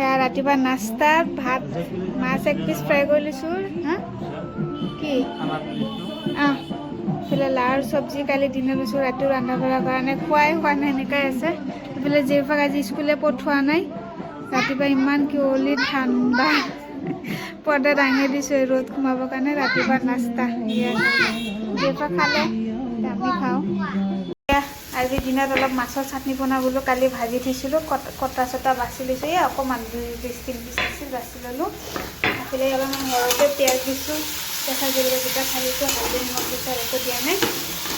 এয়া ৰাতিপুৱা নাস্তা ভাত মাছ এক পিচ ফ্ৰাই কৰি লৈছোঁ হা কি এইফালে লাওৰ চব্জি কালি দিনত লৈছোঁ ৰাতি ৰন্ধা বঢ়াৰ কাৰণে খোৱাই হোৱা নাই এনেকুৱাই আছে এইফালে জীয়েৰপাক আজি স্কুলে পঠোৱা নাই ৰাতিপুৱা ইমান কুঁৱলী ঠাণ্ডা পৰ্দা দাঙি দিছোঁ ৰ'দ সোমাবৰ কাৰণে ৰাতিপুৱা নাস্তা জীয়েৰপাক খালে আমি খাওঁ আজি দিনত অলপ মাছৰ চাটনি বনাবলৈ কালি ভাজি থৈছিলোঁ কটা চটা বাছি লৈছোঁ এই অকণমান 2-3 পিচ আছিল বাছি ল'লোঁ এইফালে অলপমান সৰহকৈ পিঁয়াজ দিছোঁ কেঁচা জলকীয়া ঢালিছোঁ হালধি নিমখ দিছোঁ একো দিয়া নাই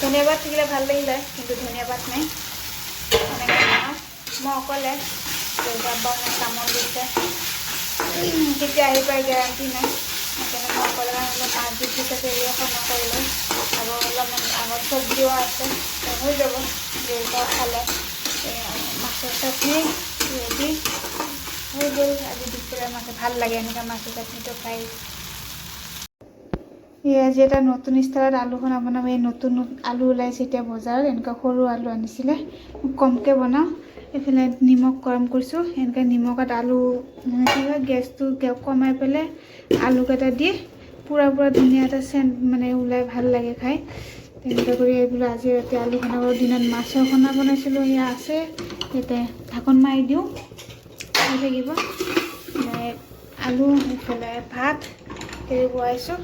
ধনিয়া পাত থাকিলে ভাল লাগিলে কিন্তু ধনিয়া পাত নাই এনেকৈ মই অকলে দেউতা কামত গৈছে কেতিয়া আহি পাই গেৰাণ্টি নাই সেইকাৰণে মই অকলে অলপ মাছ দি দিছে এখন নকৰিলোঁ আৰু অলপমান আগত চব্জিও আছে হৈ যাব দেউতাও খালে মাছৰ চাটনি ৰেডি হৈ গ'ল আজি দুপৰীয়া মাছ ভাল লাগে এনেকৈ মাছৰ চাটনিটো খাই আজি এটা নতুন ষ্টাইলত আলুখন বনাম এই নতুন আলু ওলাইছে এতিয়া বজাৰত এনেকুৱা সৰু আলু আনিছিলে কমকৈ বনাওঁ এইফালে নিমখ গৰম কৰিছোঁ এনেকৈ নিমখত আলু মানে কি হয় গেছটো কমাই পেলাই আলুকেইটা দি পুৰা ধুনীয়া এটা চেণ্ট মানে ওলাই ভাল লাগে খাই তেনেকৈ কৰি এইবোলো আজি ৰাতি আলু বনাব দিনত মাছৰ খানা বনাইছিলোঁ এয়া আছে এতিয়া ঢাকন মাৰি দিওঁ হৈ থাকিব আলু এইফালে ভাত হেৰি বহাইছোঁ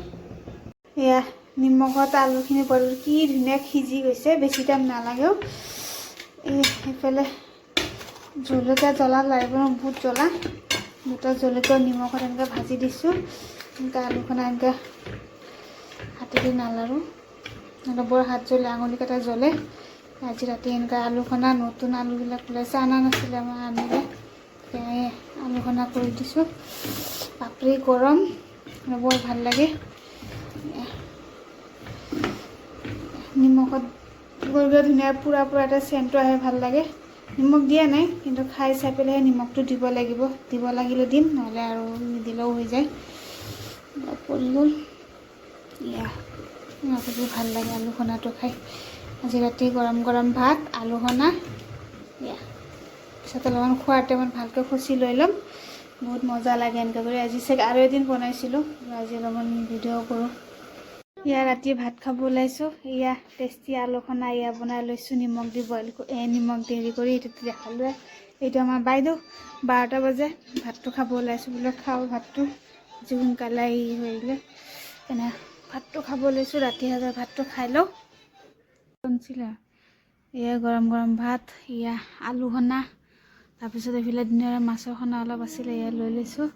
এয়া নিমখত আলুখিনি বইল কি ধুনীয়া সিজি গৈছে বেছি টাইম নালাগেও এইফালে জলকীয়া জ্বলা লাগিব বহুত জ্বলা দুটা জলকীয়া নিমখত এনেকৈ ভাজি দিছোঁ এনেকৈ আলুখন এনেকৈ হাতেদি নালাৰোঁ এনেকৈ বৰ হাত জ্বলে আঙুলিকেইটা জ্বলে আজি ৰাতি এনেকৈ আলুখনা নতুন আলুবিলাক ওলাইছে অনা নাছিলে মই আনিলে আলুখনা কৰি দিছোঁ পাপৰি গৰম বৰ ভাল লাগে নিমখত গৈ ধুনীয়া পুৰা এটা চেণ্টটো আহে ভাল লাগে নিমখ দিয়া নাই কিন্তু খাই চাই পেলাইহে নিমখটো দিব লাগিব দিব লাগিলে দিম নহ'লে আৰু নিদিলেও হৈ যায় পৰি গ'ল ভাল লাগে আলু খনাটো খাই আজি ৰাতি গৰম ভাত আলু খনা পিছত অলপমান খোৱাৰ টাইমত ভালকৈ খচি লৈ ল'ম বহুত মজা লাগে এনেকৈ কৰি আজি চাগে আৰু এদিন বনাইছিলোঁ আজি অলপমান ভিডিঅ' কৰোঁ ৰাতি ভাত খাব ওলাইছোঁ টেষ্টি আলু খনা বনাই লৈছোঁ নিমখ দি বইল নিমখ দেৰি কৰি এইটো দেখালোঁ এইটো আমাৰ বাইদেউ 12টা বাজে ভাতটো খাব ওলাইছোঁ বোলে খাওঁ ভাতটো আজি সোনকালে হৈ গ'লে এনে ভাতটো খাব লৈছোঁ ৰাতি সাজৰ ভাতটো খাই লওঁ গৰম ভাত আলু খনা তাৰপিছত এইফালে দিনৰ মাছৰ খনা অলপ আছিলে লৈ লৈছোঁ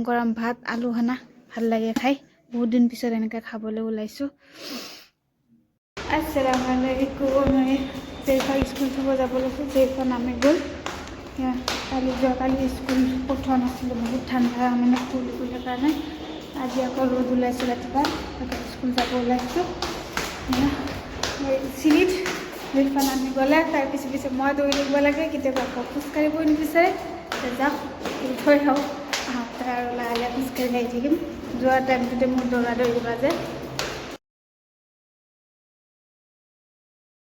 গৰম ভাত আলু খনা ভাল লাগে খাই বহুত দিন পিছত এনেকৈ খাবলৈ ওলাইছোঁ আসসালামু আলাইকুম জেইফাক স্কুল থ'ব যাব লৈছোঁ জেইফা নামি গ'ল যোৱাকালি স্কুল পঠোৱা নাছিলোঁ বহুত ঠাণ্ডা মানে ফুলৰ কাৰণে আজি আকৌ ৰ'দ ওলাইছোঁ ৰাতিপুৱা স্কুল যাব ওলাইছোঁ চিৰিত জেইফা নামি গ'লে তাৰ পিছে মই দৌৰি থাকিব লাগে কেতিয়াবা আকৌ খোজকাঢ়িবই নিবিচাৰে যাওক থৈ আহোঁ আহোঁতে আৰু লাহে খোজকাঢ়ি আহি থাকিম যোৱা টাইমটোতে মোৰ দৌৰা বাজে